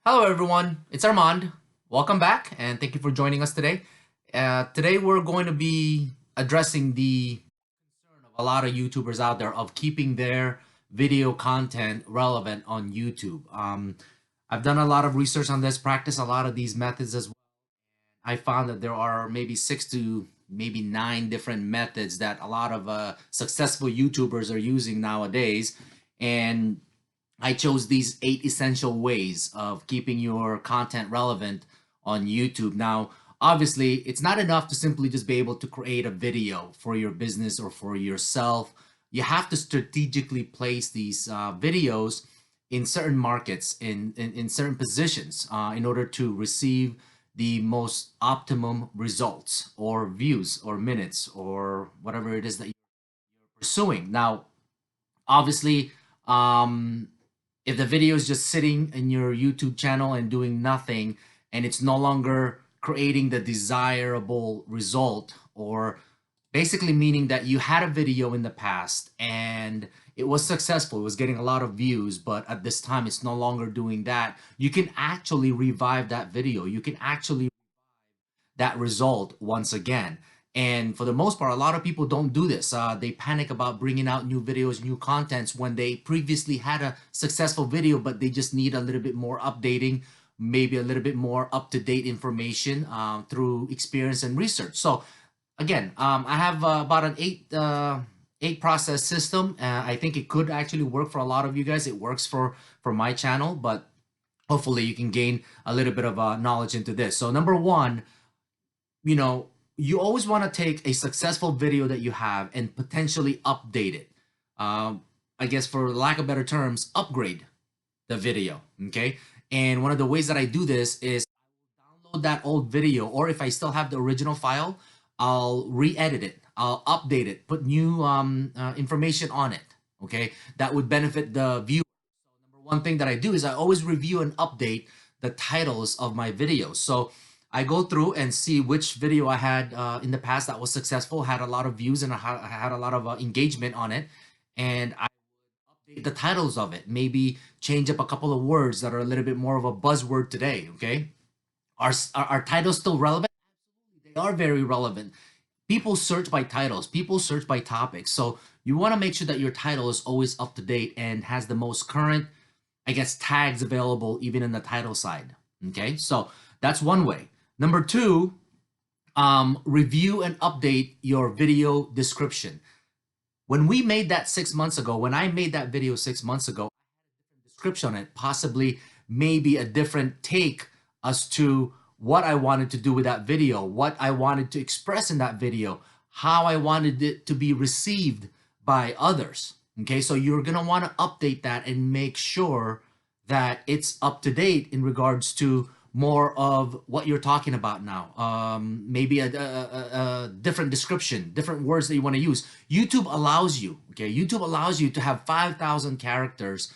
Hello everyone, it's Armand. Welcome back and thank you for joining us today. Today we're going to be addressing the concern of a lot of YouTubers out there of keeping their video content relevant on YouTube. I've done a lot of research on this, practice a lot of these methods as well. I found that there are maybe 6 to maybe 9 different methods that a lot of successful YouTubers are using nowadays. And I chose these 8 essential ways of keeping your content relevant on YouTube. Now, obviously, it's not enough to simply just be able to create a video for your business or for yourself. You have to strategically place these videos in certain markets, in certain positions in order to receive the most optimum results or views or minutes or whatever it is that you're pursuing. Now, obviously, if the video is just sitting in your YouTube channel and doing nothing, and it's no longer creating the desirable result, or basically meaning that you had a video in the past and it was successful, it was getting a lot of views, but at this time it's no longer doing that, you can actually revive that video. You can actually that result once again. And for the most part, a lot of people don't do this. They panic about bringing out new videos, new contents when they previously had a successful video, but they just need a little bit more updating, maybe a little bit more up-to-date information through experience and research. So again, I have about an eight process system. I think it could actually work for a lot of you guys. It works for my channel, but hopefully you can gain a little bit of knowledge into this. So number one, you always want to take a successful video that you have and potentially update it. I guess for lack of better terms, upgrade the video, okay? And one of the ways that I do this is download that old video, or if I still have the original file, I'll re-edit it, I'll update it, put new information on it, okay? That would benefit the viewer. So number one thing that I do is I always review and update the titles of my videos. So I go through and see which video I had in the past that was successful, had a lot of views, and I had a lot of engagement on it. And I update the titles of it, maybe change up a couple of words that are a little bit more of a buzzword today, okay? Are titles still relevant? Absolutely, they are very relevant. People search by titles, people search by topics. So you want to make sure that your title is always up to date and has the most current, I guess, tags available even in the title side, okay? So that's one way. Number two, review and update your video description. When we made that 6 months ago, when I made that video 6 months ago, I had a different description on it, possibly maybe a different take as to what I wanted to do with that video, what I wanted to express in that video, how I wanted it to be received by others. Okay, so you're gonna want to update that and make sure that it's up to date in regards to more of what you're talking about now. Maybe a different description, different words that you want to use. YouTube allows you, okay? YouTube allows you to have 5,000 characters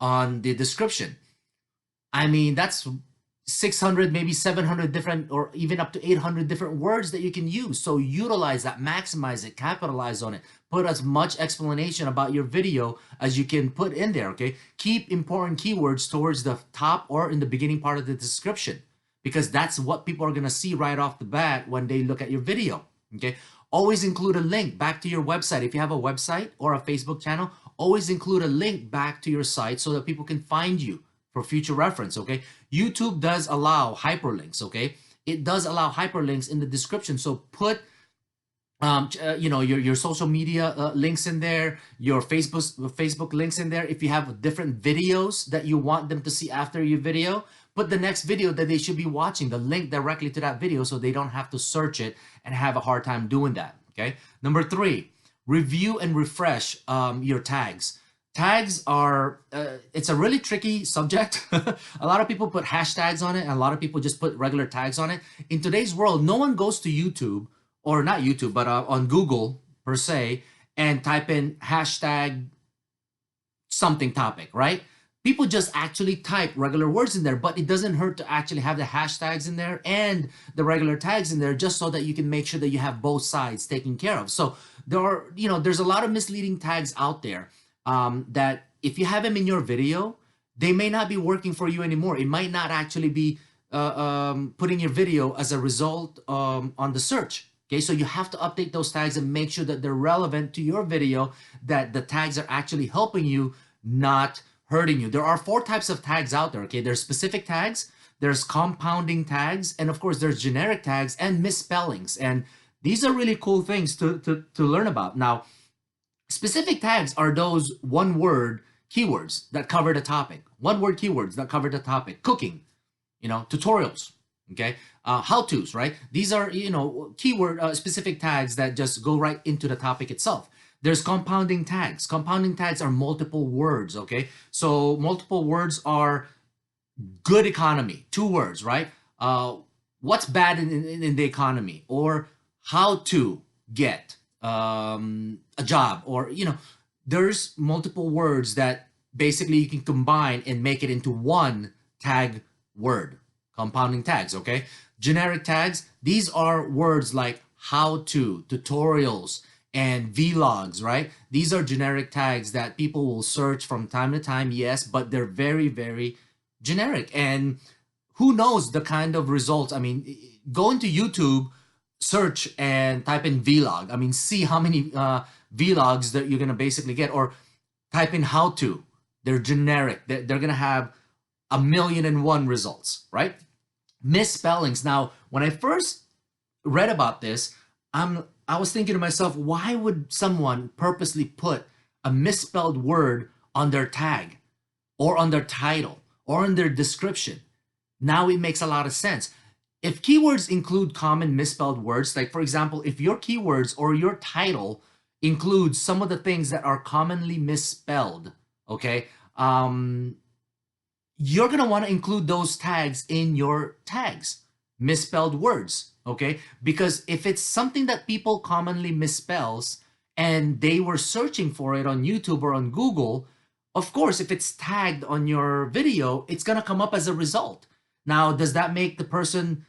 on the description. I mean, that's 600, maybe 700 different, or even up to 800 different words that you can use. So utilize that, maximize it, capitalize on it. Put as much explanation about your video as you can put in there, okay? Keep important keywords towards the top or in the beginning part of the description, because that's what people are gonna see right off the bat when they look at your video, okay? Always include a link back to your website. If you have a website or a Facebook channel, always include a link back to your site so that people can find you for future reference, okay? YouTube does allow hyperlinks, okay? It does allow hyperlinks in the description. So put, your social media links in there, your Facebook links in there. If you have different videos that you want them to see after your video, put the next video that they should be watching, the link directly to that video so they don't have to search it and have a hard time doing that, okay? Number three, review and refresh your tags. Tags are, it's a really tricky subject. A lot of people put hashtags on it, and a lot of people just put regular tags on it. In today's world, no one goes to YouTube, or not YouTube, but on Google per se, and type in hashtag something topic, right? People just actually type regular words in there, but it doesn't hurt to actually have the hashtags in there and the regular tags in there, just so that you can make sure that you have both sides taken care of. So there are, there's a lot of misleading tags out there that if you have them in your video, they may not be working for you anymore. It might not actually be putting your video as a result on the search. Okay, so you have to update those tags and make sure that they're relevant to your video, that the tags are actually helping you, not hurting you. There are 4 types of tags out there. Okay, there's specific tags, there's compounding tags, and of course there's generic tags and misspellings. And these are really cool things to learn about. Now, specific tags are those one-word keywords that cover the topic. One-word keywords that cover the topic. Cooking, tutorials, okay? How-tos, right? These are, keyword specific tags that just go right into the topic itself. There's compounding tags. Compounding tags are multiple words, okay? So multiple words are good economy, 2 words, right? What's bad in the economy, or how to get a job, or, there's multiple words that basically you can combine and make it into one tag word. Compounding tags, okay? Generic tags, these are words like how to, tutorials, and vlogs, right? These are generic tags that people will search from time to time, yes, but they're very, very generic. And who knows the kind of results. I mean, go into YouTube, search and type in vlog. I mean, see how many vlogs that you're gonna basically get, or type in how to. They're generic. They're gonna have 1,000,001 results, right? Misspellings. Now, when I first read about this, I was thinking to myself, why would someone purposely put a misspelled word on their tag, or on their title, or in their description? Now it makes a lot of sense. If keywords include common misspelled words, like for example, if your keywords or your title includes some of the things that are commonly misspelled, okay, you're gonna want to include those tags in your tags, misspelled words, okay? Because if it's something that people commonly misspells and they were searching for it on YouTube or on Google, of course, if it's tagged on your video, it's gonna come up as a result. Now, does that make the person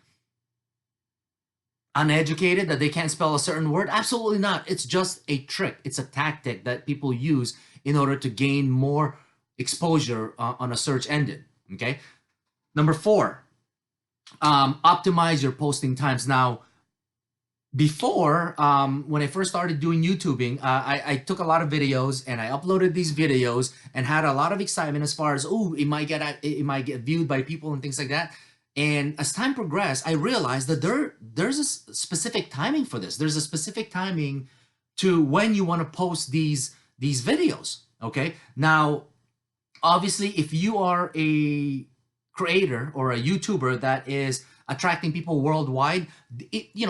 uneducated, that they can't spell a certain word? Absolutely not. It's just a trick. It's a tactic that people use in order to gain more exposure on a search engine, okay? Number 4, optimize your posting times. Now, before, when I first started doing YouTubing, I took a lot of videos and I uploaded these videos and had a lot of excitement as far as, oh, it might get viewed by people and things like that. And as time progressed, I realized that there's a specific timing for this. There's a specific timing to when you want to post these videos, okay? Now, obviously, if you are a creator or a YouTuber that is attracting people worldwide,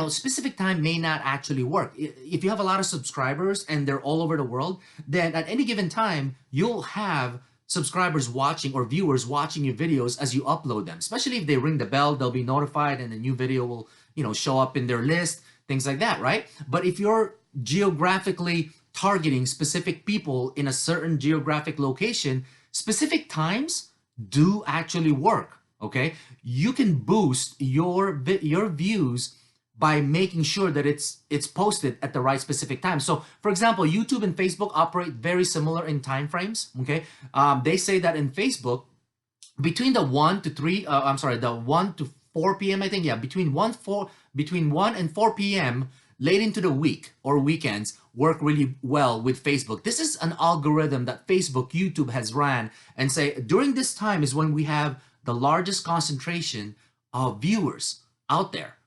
specific time may not actually work. If you have a lot of subscribers and they're all over the world, then at any given time, you'll have subscribers watching or viewers watching your videos as you upload them. Especially if they ring the bell, they'll be notified and the new video will, show up in their list, things like that, right? But if you're geographically targeting specific people in a certain geographic location, specific times do actually work, okay? You can boost your views by making sure that it's posted at the right specific time. So, for example, YouTube and Facebook operate very similar in time frames, okay? They say that in Facebook, between the 1 to 4 p.m., I think, yeah, between 1 and 4 p.m., late into the week or weekends work really well with Facebook. This is an algorithm that Facebook, YouTube has ran and say during this time is when we have the largest concentration of viewers out there,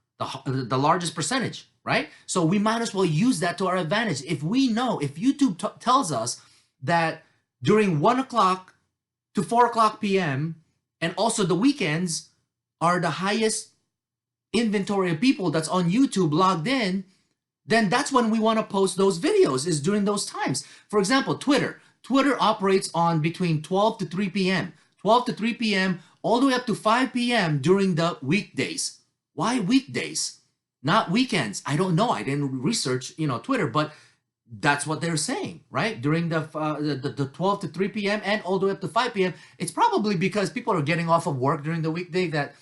the largest percentage, right? So we might as well use that to our advantage. If we know, if YouTube tells us that during 1 o'clock to 4 o'clock p.m. and also the weekends are the highest inventory of people that's on YouTube logged in, then that's when we want to post those videos, is during those times. For example, Twitter operates on between 12 to 3 p.m. 12 to 3 p.m. all the way up to 5 p.m. during the weekdays. Why weekdays, not weekends? I don't know. I didn't research, Twitter, but that's what they're saying, right? During the 12 to 3 p.m. and all the way up to 5 p.m. It's probably because people are getting off of work during the weekday that,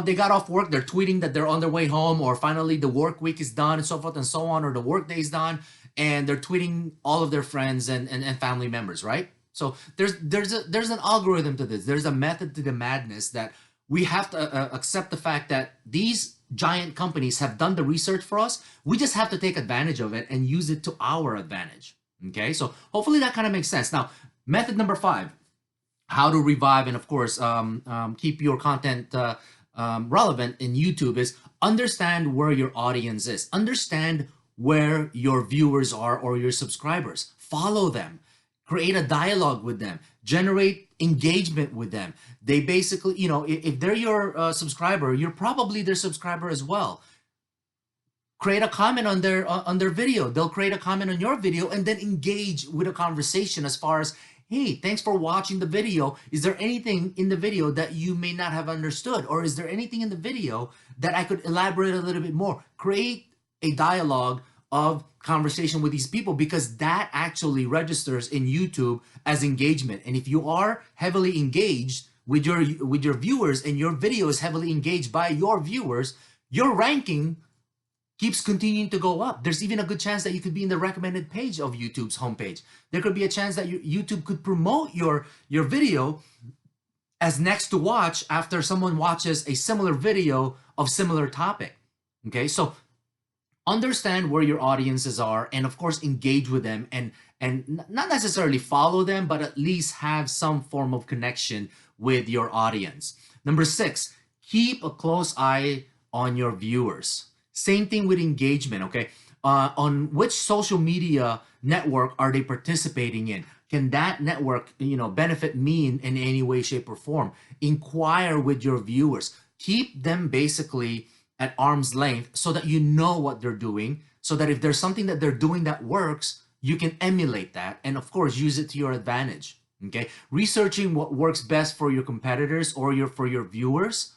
they got off work, they're tweeting that they're on their way home, or finally the work week is done and so forth and so on, or the work day is done, and they're tweeting all of their friends and family members, right? So there's an algorithm to this. There's a method to the madness that we have to accept the fact that these giant companies have done the research for us. We just have to take advantage of it and use it to our advantage. Okay, so hopefully that kind of makes sense. Now, method number 5, how to revive and of course keep your content relevant in YouTube is understand where your audience is. Understand where your viewers are or your subscribers. Follow them. Create a dialogue with them. Generate engagement with them. They basically, you know, if they're your subscriber, you're probably their subscriber as well. Create a comment on their video. They'll create a comment on your video and then engage with a conversation as far as, hey, thanks for watching the video. Is there anything in the video that you may not have understood? Or is there anything in the video that I could elaborate a little bit more? Create a dialogue of conversation with these people, because that actually registers in YouTube as engagement. And if you are heavily engaged with your viewers and your video is heavily engaged by your viewers, your ranking keeps continuing to go up. There's even a good chance that you could be in the recommended page of YouTube's homepage. There could be a chance that YouTube could promote your video as next to watch after someone watches a similar video of similar topic. Okay, so understand where your audiences are and of course engage with them and not necessarily follow them, but at least have some form of connection with your audience. Number 6, keep a close eye on your viewers. Same thing with engagement, okay? On which social media network are they participating in? Can that network, you know, benefit me in any way, shape, or form? Inquire with your viewers. Keep them basically at arm's length so that you know what they're doing, so that if there's something that they're doing that works, you can emulate that and of course use it to your advantage. Okay, researching what works best for your competitors or for your viewers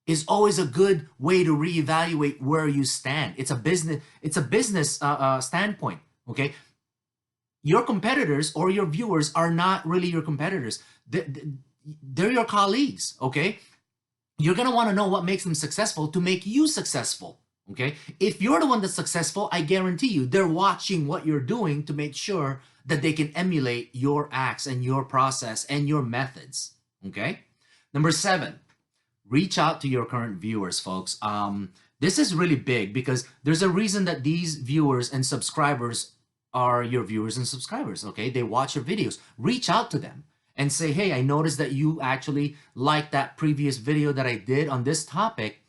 is always a good way to reevaluate where you stand. It's a business standpoint. Okay, your competitors or your viewers are not really your competitors. They're your colleagues. Okay, you're gonna want to know what makes them successful to make you successful. Okay, if you're the one that's successful, I guarantee you they're watching what you're doing to make sure that they can emulate your acts and your process and your methods. Okay, number 7, reach out to your current viewers, folks. This is really big because there's a reason that these viewers and subscribers are your viewers and subscribers. Okay, they watch your videos. Reach out to them and say, hey, I noticed that you actually liked that previous video that I did on this topic.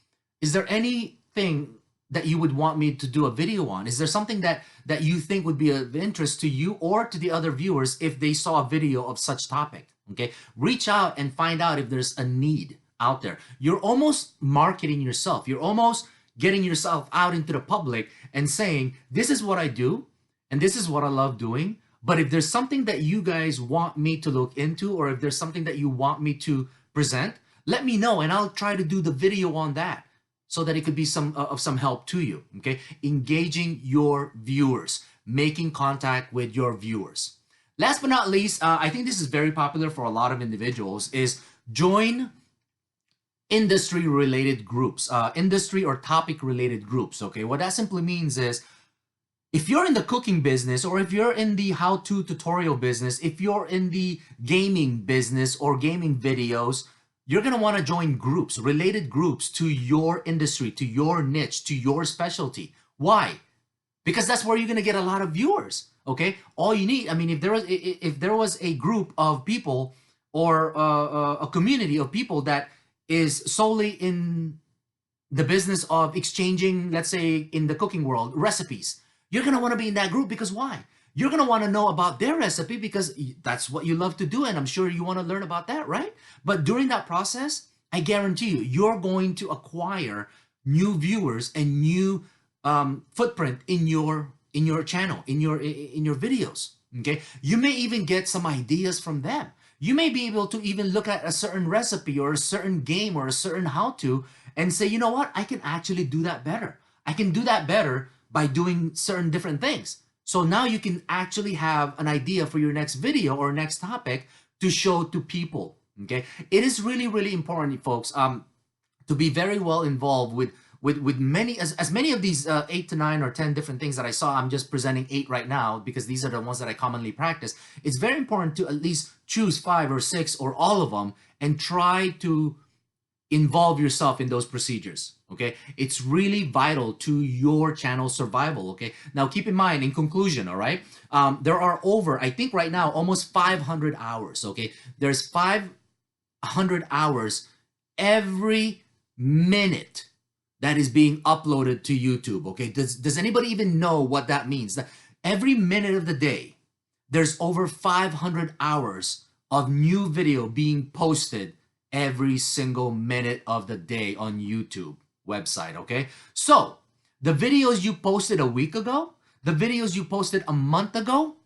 Is there anything that you would want me to do a video on? Is there something that you think would be of interest to you or to the other viewers if they saw a video of such topic? Okay, reach out and find out if there's a need out there. You're almost marketing yourself. You're almost getting yourself out into the public and saying, this is what I do and this is what I love doing. But if there's something that you guys want me to look into, or if there's something that you want me to present, let me know and I'll try to do the video on that so that it could be of some help to you. Okay, engaging your viewers, making contact with your viewers. Last but not least, I think this is very popular for a lot of individuals, is join industry related groups, industry or topic related groups. Okay, what that simply means is, if you're in the cooking business, or if you're in the how-to tutorial business, if you're in the gaming business or gaming videos, you're going to want to join groups, related groups to your industry, to your niche, to your specialty. Why? Because that's where you're going to get a lot of viewers. Okay, all you need, I mean, if there was a group of people or a community of people that is solely in the business of exchanging, let's say in the cooking world, recipes, you're going to want to be in that group because why? You're going to want to know about their recipe because that's what you love to do. And I'm sure you want to learn about that, right? But during that process, I guarantee you, you're going to acquire new viewers and new footprint in your channel, in your videos. Okay, you may even get some ideas from them. You may be able to even look at a certain recipe or a certain game or a certain how-to and say, you know what, I can actually do that better. I can do that better by doing certain different things. So now you can actually have an idea for your next video or next topic to show to people. Okay, it is really, really important, folks, to be very well involved with with many, as many of these 8 to 9 or 10 different things that I saw. I'm just presenting 8 right now because these are the ones that I commonly practice. It's very important to at least choose 5 or 6 or all of them and try to involve yourself in those procedures. Okay, it's really vital to your channel survival. Okay, now keep in mind, in conclusion, all right, there are over, I think right now, almost 500 hours. Okay, there's 500 hours every minute that is being uploaded to YouTube. Okay, does anybody even know what that means? That every minute of the day, there's over 500 hours of new video being posted every single minute of the day on YouTube website. Okay, so the videos you posted a week ago, the videos you posted a month ago,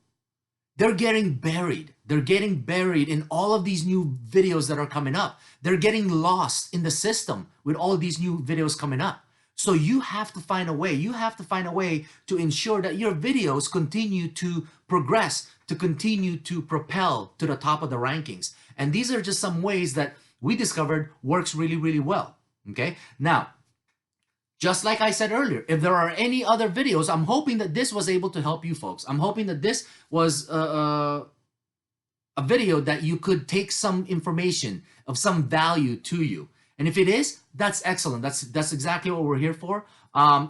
they're getting buried. They're getting buried in all of these new videos that are coming up. They're getting lost in the system with all of these new videos coming up. So you have to find a way. You have to find a way to ensure that your videos continue to progress, to continue to propel to the top of the rankings. And these are just some ways that we discovered works really, really well. Okay. Now, just like I said earlier, if there are any other videos, I'm hoping that this was able to help you folks. I'm hoping that this was a video that you could take some information of some value to you. And if it is, that's excellent. That's exactly what we're here for.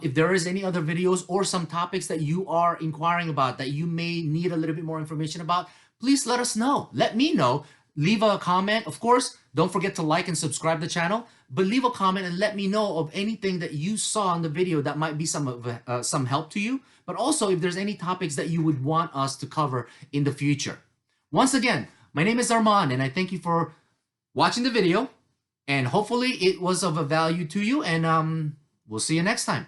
If there is any other videos or some topics that you are inquiring about that you may need a little bit more information about, please let us know. Let me know. Leave a comment. Of course, don't forget to like and subscribe to the channel, but leave a comment and let me know of anything that you saw in the video that might be some help to you, but also if there's any topics that you would want us to cover in the future. Once again, my name is Armand, and I thank you for watching the video, and hopefully it was of a value to you, and we'll see you next time.